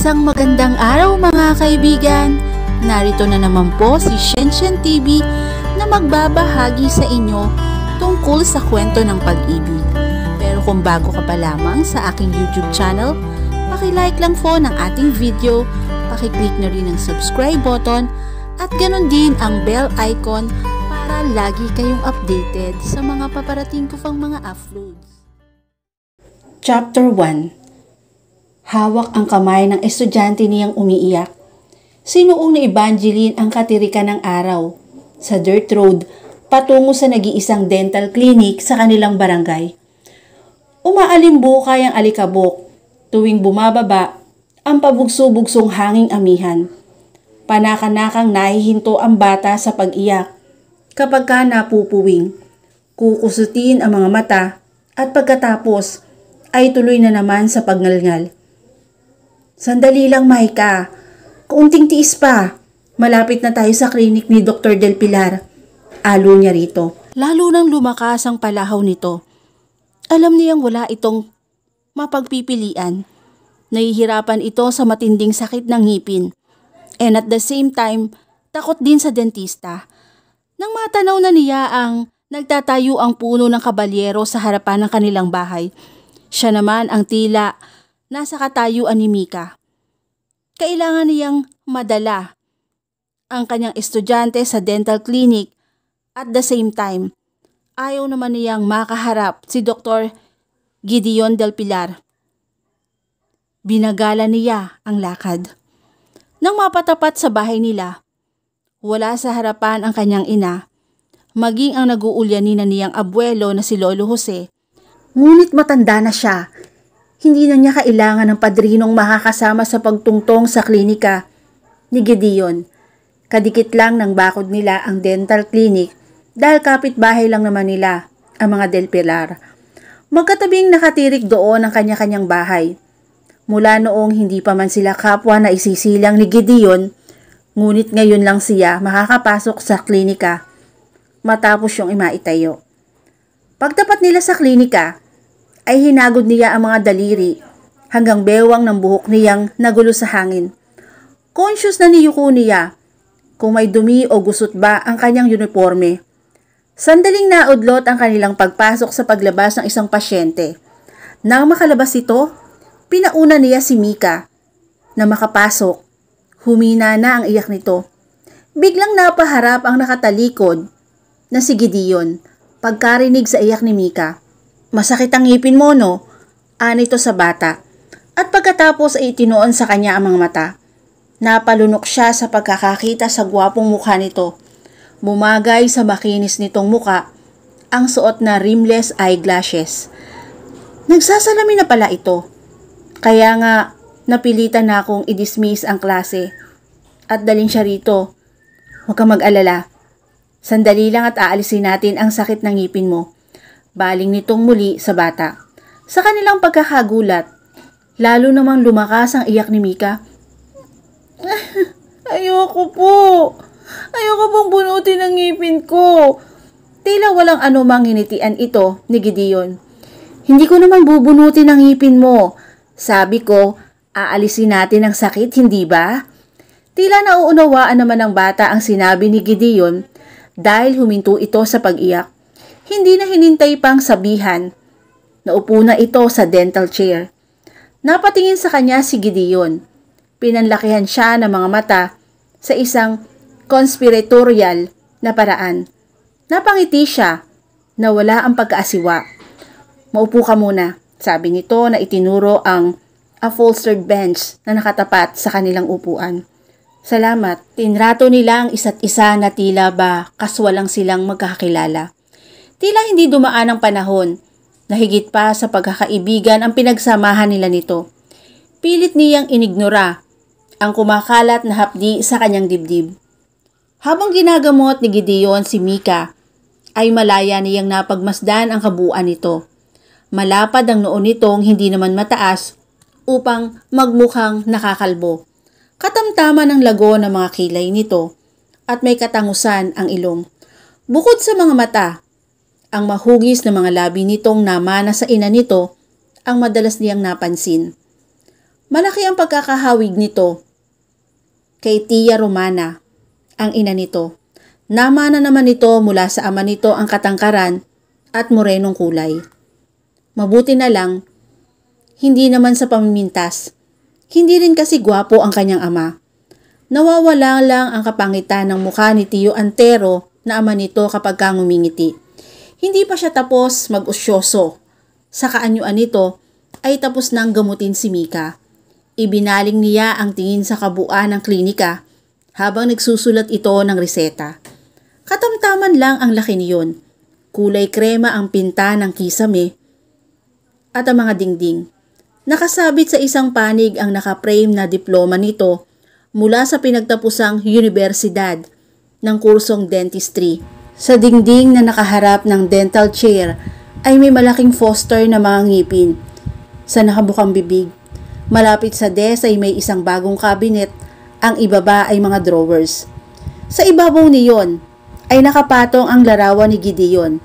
Isang magandang araw mga kaibigan! Narito na naman po si Shenshen TV na magbabahagi sa inyo tungkol sa kwento ng pag-ibig. Pero kung bago ka pa lamang sa aking YouTube channel, paki-like lang po ng ating video, paki-click na rin ang subscribe button at ganoon din ang bell icon para lagi kayong updated sa mga paparating ko pang mga uploads. Chapter 1. Hawak ang kamay ng estudyante niyang umiiyak. Sinuong ni Evangeline ang katirikan ng araw. Sa dirt road, patungo sa nag-iisang dental clinic sa kanilang barangay. Umaalimbukay ang alikabok. Tuwing bumababa, ang pabugso-bugsong hanging amihan. Panakanakang nahihinto ang bata sa pag-iyak. Kapag ka napupuwing, kukusutin ang mga mata at pagkatapos ay tuloy na naman sa pagngalngal. Sandali lang, Maika. Kaunting tiis pa. Malapit na tayo sa klinik ni Dr. Del Pilar. Alo niya rito. Lalo nang lumakas ang palahaw nito. Alam niyang wala itong mapagpipilian. Nahihirapan ito sa matinding sakit ng ngipin. And at the same time, takot din sa dentista. Nang matanaw na niya ang nagtatayo ang puno ng kabalyero sa harapan ng kanilang bahay, siya naman ang tila nasa katayuan ni Mika. Kailangan niyang madala ang kanyang estudyante sa dental clinic at the same time, ayaw naman niyang makaharap si Dr. Gideon Del Pilar. Binagala niya ang lakad. Nang mapatapat sa bahay nila, wala sa harapan ang kanyang ina, maging ang nag-uulyanin na niyang abuelo na si Lolo Jose. Ngunit matanda na siya. Hindi na niya kailangan ng padrinong makakasama sa pagtungtong sa klinika ni Gideon. Kadikit lang ng bakod nila ang dental clinic dahil kapitbahay lang naman nila ang mga Del Pilar. Magkatabing nakatirik doon ang kanya-kanyang bahay. Mula noong hindi pa man sila kapwa na isisilang ni Gideon, ngunit ngayon lang siya makakapasok sa klinika matapos yung imaitayo. Pagtapat nila sa klinika, ay hinagod niya ang mga daliri hanggang bewang ng buhok niyang nagulo sa hangin. Conscious na niyuko niya kung may dumi o gusot ba ang kanyang uniforme. Sandaling naudlot ang kanilang pagpasok sa paglabas ng isang pasyente. Nang makalabas ito, pinauna niya si Mika na makapasok. Humina na ang iyak nito. Biglang napaharap ang nakatalikod na si Gideon pagkarinig sa iyak ni Mika. Masakit ang ngipin mo, no? Anito sa bata. At pagkatapos ay itinoon sa kanya ang mga mata. Napalunok siya sa pagkakakita sa gwapong mukha nito. Bumagay sa makinis nitong muka ang suot na rimless eyeglasses. Nagsasalamin na pala ito. Kaya nga napilitan na akong i-dismiss ang klase at dalhin siya rito. Huwag kang mag-alala. Sandali lang at aalisin natin ang sakit ng ngipin mo. Baling nitong muli sa bata. Sa kanilang pagkakagulat, lalo namang lumakas ang iyak ni Mika. Ayoko po. Ayoko pong bunutin ang ngipin ko. Tila walang anumang hinitian ito ni Gideon. Hindi ko naman bubunutin ang ngipin mo. Sabi ko, aalisin natin ang sakit, hindi ba? Tila nauunawaan naman ng bata ang sinabi ni Gideon dahil huminto ito sa pag-iyak. Hindi na hinintay pang sabihan. Naupo na ito sa dental chair. Napatingin sa kanya si Gideon. Pinanlakihan siya ng mga mata sa isang conspiratorial na paraan. Napangiti siya na wala ang pagkaasiwa. Maupo ka muna, sabi nito na itinuro ang upholstered bench na nakatapat sa kanilang upuan. Salamat. Tinrato nila ang isa't isa na tila ba kaswalang silang magkakilala. Tila hindi dumaan ang panahon na higit pa sa pagkakaibigan ang pinagsamahan nila nito. Pilit niyang inignora ang kumakalat na hapdi sa kanyang dibdib. Habang ginagamot ni Gideon si Mika, ay malaya niyang napagmasdan ang kabuuan nito. Malapad ang noo nitong hindi naman mataas upang magmukhang nakakalbo. Katamtaman ang lago ng mga kilay nito at may katangusan ang ilong. Bukod sa mga mata, ang mahugis na mga labi nitong namana sa ina nito ang madalas niyang napansin. Malaki ang pagkakahawig nito kay Tia Romana, ang ina nito. Namana naman nito mula sa ama nito ang katangkaran at morenong kulay. Mabuti na lang, hindi naman sa pamimintas. Hindi rin kasi gwapo ang kanyang ama. Nawawala lang ang kapangitan ng mukha ni Tio Antero na ama nito kapag ngumingiti. Hindi pa siya tapos mag-usyoso. Sa kaanyuan nito ay tapos nang gamutin si Mika. Ibinaling niya ang tingin sa kabuuan ng klinika habang nagsusulat ito ng reseta. Katamtaman lang ang laki niyon. Kulay krema ang pinta ng kisame at ang mga dingding. Nakasabit sa isang panig ang nakaprame na diploma nito mula sa pinagtapusang universidad ng kursong dentistry. Sa dingding na nakaharap ng dental chair ay may malaking poster na mga ngipin sa nakabukang bibig. Malapit sa desk ay may isang bagong cabinet, ang ibaba ay mga drawers. Sa ibabaw niyon ay nakapatong ang larawan ni Gideon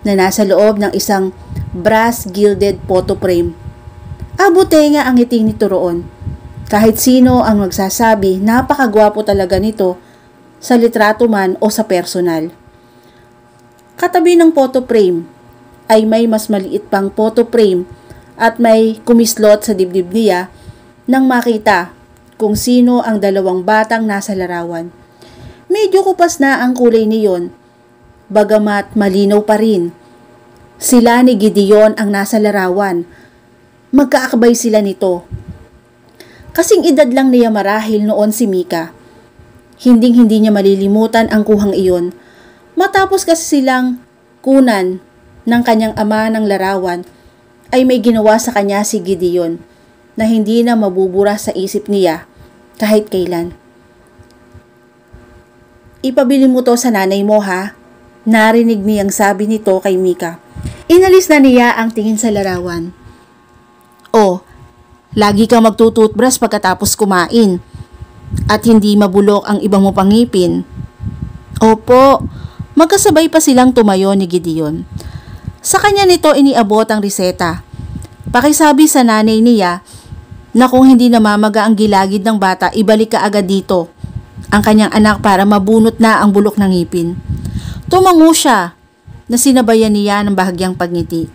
na nasa loob ng isang brass gilded photo frame. Abutenga ang ngiti nito roon. Kahit sino ang magsasabi, napakagwapo talaga nito sa litrato man o sa personal. Katabi ng photo frame ay may mas maliit pang photo frame at may kumislot sa dibdib niya nang makita kung sino ang dalawang batang nasa larawan. Medyo kupas na ang kulay niyon, bagamat malinaw pa rin. Sila ni Gideon ang nasa larawan. Magkaakbay sila nito. Kasing edad lang niya marahil noon si Mika. Hinding-hindi niya malilimutan ang kuhang iyon. Matapos kasi silang kunan ng kanyang ama ng larawan, ay may ginawa sa kanya si Gideon na hindi na mabubura sa isip niya kahit kailan. Ipabili mo to sa nanay mo ha? Narinig niyang sabi nito kay Mika. Inalis na niya ang tingin sa larawan. Oh, lagi kang magtututbrush pagkatapos kumain at hindi mabulok ang ibang mo pangipin. Opo, magkasabay pa silang tumayo ni Gideon. Sa kanya nito iniabot ang reseta. Pakisabi sa nanay niya na kung hindi namamaga ang gilagid ng bata, ibalik ka agad dito ang kanyang anak para mabunot na ang bulok ng ngipin. Tumango siya na sinabayan niya ng bahagyang pagngiti.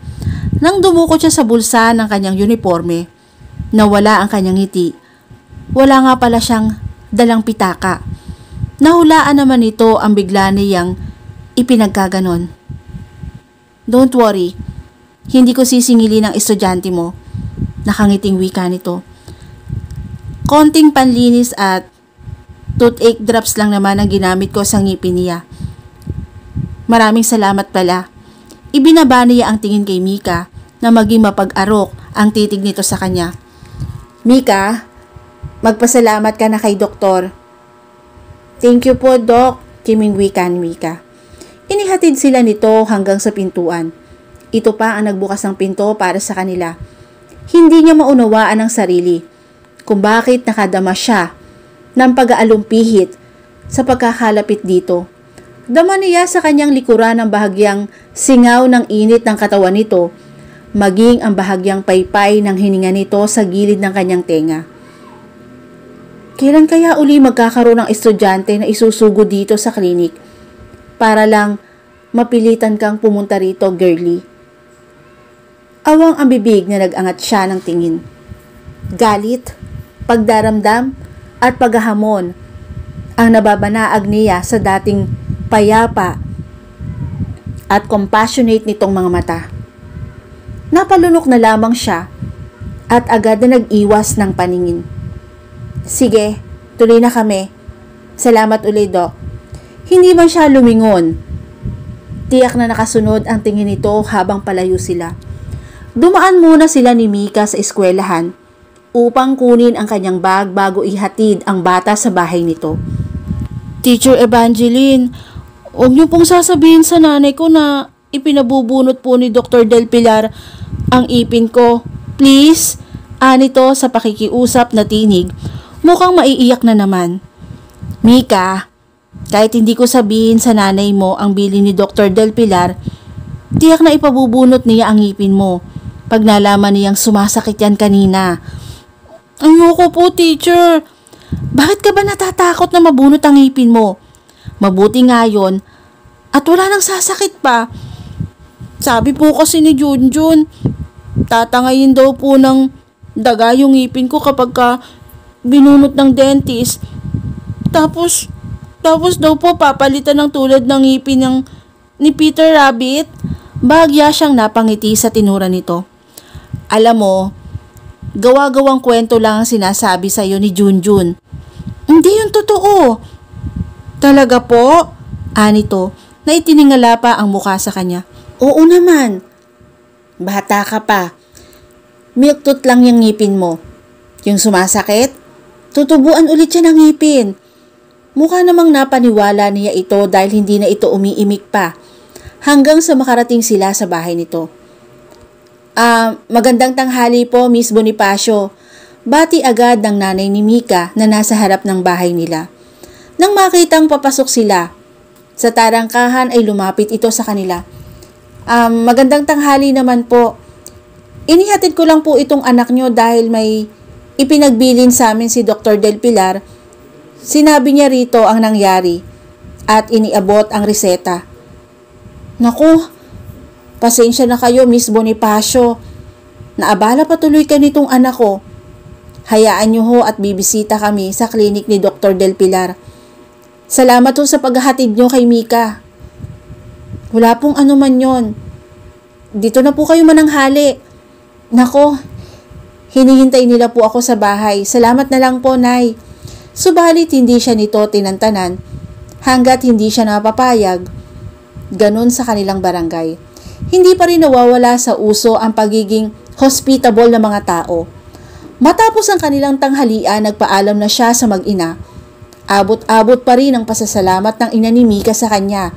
Nang dumukot siya sa bulsa ng kanyang uniforme, nawala ang kanyang ngiti. Wala nga pala siyang dalang pitaka. Nahulaan naman ito ang bigla niyang ipinagkaganon. Don't worry, hindi ko sisingilin ang estudyante mo. Nakangiting wika nito. Konting panlinis at toothache drops lang naman ang ginamit ko sa ngipin niya. Maraming salamat pala. Ibinaba niya ang tingin kay Mika na maging mapag-arok ang titig nito sa kanya. Mika, magpasalamat ka na kay doktor. Thank you po, Doc, kiming wika ni Mika. Inihatid sila nito hanggang sa pintuan. Ito pa ang nagbukas ng pinto para sa kanila. Hindi niya maunawaan ang sarili kung bakit nakadama siya ng pag-aalumpihit sa pagkakalapit dito. Dama niya sa kanyang likuran ang bahagyang singaw ng init ng katawan nito, maging ang bahagyang paypay ng hininga nito sa gilid ng kanyang tenga. Kailan kaya uli magkakaroon ng estudyante na isusugo dito sa klinik para lang mapilitan kang pumunta rito, girly? Awang ang bibig na nag-angat siya ng tingin. Galit, pagdaramdam at paghahamon ang nababanaag niya sa dating payapa at compassionate nitong mga mata. Napalunok na lamang siya at agad na nag-iwas ng paningin. Sige, tuloy na kami. Salamat ulit, Doc. Hindi man siya lumingon. Tiyak na nakasunod ang tingin nito habang palayo sila. Dumaan muna sila ni Mika sa eskwelahan upang kunin ang kanyang bag bago ihatid ang bata sa bahay nito. Teacher Evangeline, huwag niyo pong sasabihin sa nanay ko na ipinabubunot po ni Dr. Del Pilar ang ipin ko. Please, anito sa pakikiusap na tinig. Mukhang maiiyak na naman. Mika, kahit hindi ko sabihin sa nanay mo ang bili ni Dr. Del Pilar, tiyak na ipabubunot niya ang ngipin mo pag nalaman niyang sumasakit yan kanina. Ayoko po, teacher. Bakit ka ba natatakot na mabunot ang ngipin mo? Mabuti nga yon at wala nang sasakit pa. Sabi po kasi ni Junjun, tatangayin daw po ng daga yung ngipin ko kapag binunot ng dentist. Tapos daw po papalitan ng tulad ng ngipin ni Peter Rabbit. Bahagya siyang napangiti sa tinura nito. Alam mo, gawa-gawang kwento lang ang sinasabi sa'yo ni Junjun. Hindi yun totoo. Talaga po? Anito, na itiningala pa ang mukha sa kanya. Oo naman. Bata ka pa. Milk lang yung ngipin mo. Yung sumasakit, tutubuan ulit siya ng ngipin. Mukha namang napaniwala niya ito dahil hindi na ito umiimik pa. Hanggang sa makarating sila sa bahay nito. Magandang tanghali po, Miss Bonifacio. Bati agad ng nanay ni Mika na nasa harap ng bahay nila. Nang makitang papasok sila, sa tarangkahan ay lumapit ito sa kanila. Magandang tanghali naman po. Inihatid ko lang po itong anak nyo dahil may ipinagbilin sa amin si Dr. Del Pilar. Sinabi niya rito ang nangyari at iniabot ang reseta. Naku, pasensya na kayo, Miss Bonifacio. Naabala patuloy ka nitong anak ko. Hayaan niyo ho at bibisita kami sa klinik ni Dr. Del Pilar. Salamat ho sa paghahatid niyo kay Mika. Wala pong anuman yon. Dito na po kayo mananghali. Nako, hinihintay nila po ako sa bahay. Salamat na lang po, Nay. Subalit hindi siya nito tinantanan hanggat hindi siya napapayag. Ganon sa kanilang barangay. Hindi pa rin nawawala sa uso ang pagiging hospitable ng mga tao. Matapos ang kanilang tanghalian, nagpaalam na siya sa mag-ina. Abot-abot pa rin ang pasasalamat ng ina ni Mika sa kanya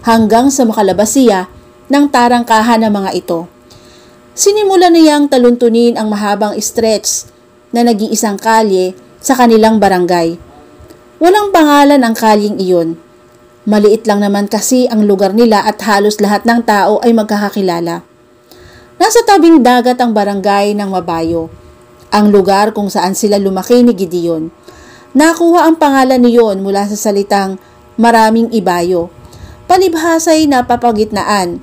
hanggang sa makalabas siya ng tarangkahan ng mga ito. Sinimulan niyang taluntunin ang mahabang stretch na nag-iisang kalye sa kanilang barangay. Walang pangalan ang kalyeng iyon. Maliit lang naman kasi ang lugar nila at halos lahat ng tao ay magkakakilala. Nasa tabing dagat ang barangay ng Mabayo, ang lugar kung saan sila lumaki ni Gideon. Nakuha ang pangalan niyon mula sa salitang maraming ibayo. Palibhasa'y napapagitnaan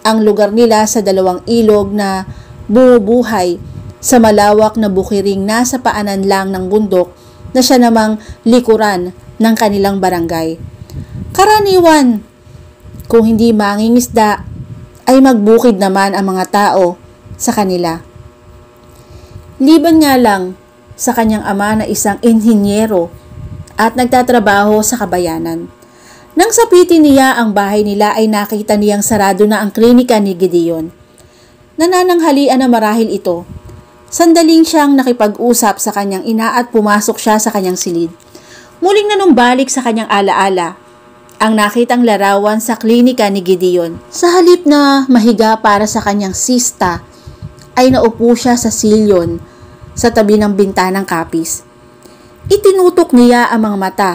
ang lugar nila sa dalawang ilog na bumubuhay sa malawak na bukiring nasa paanan lang ng bundok na siya namang likuran ng kanilang barangay. Karaniwan, kung hindi mangingisda, ay magbukid naman ang mga tao sa kanila. Liban nga lang sa kanyang ama na isang inhinyero at nagtatrabaho sa kabayanan. Nang sapitin niya ang bahay nila ay nakita niyang sarado na ang klinika ni Gideon. Nanananghalian na marahil ito. Sandaling siyang nakipag-usap sa kanyang ina at pumasok siya sa kanyang silid. Muling nanumbalik sa kanyang alaala ang nakitang larawan sa klinika ni Gideon. Sa halip na mahiga para sa kanyang sista, ay naupo siya sa silyon sa tabi ng bintanang kapis. Itinutok niya ang mga mata,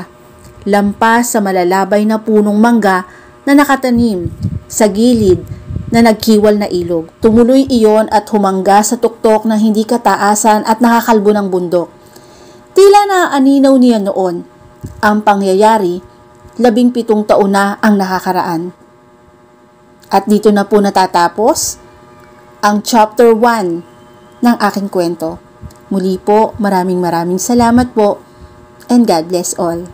lampas sa malalabay na punong mangga na nakatanim sa gilid na nagkiwal na ilog. Tumuloy iyon at humangga sa tuktok na hindi kataasan at nakakalbo ng bundok. Tila naaninaw niya noon ang pangyayari, 17 taon na ang nakakaraan. At dito na po natatapos ang chapter 1 ng aking kwento. Muli po, maraming salamat po and God bless all.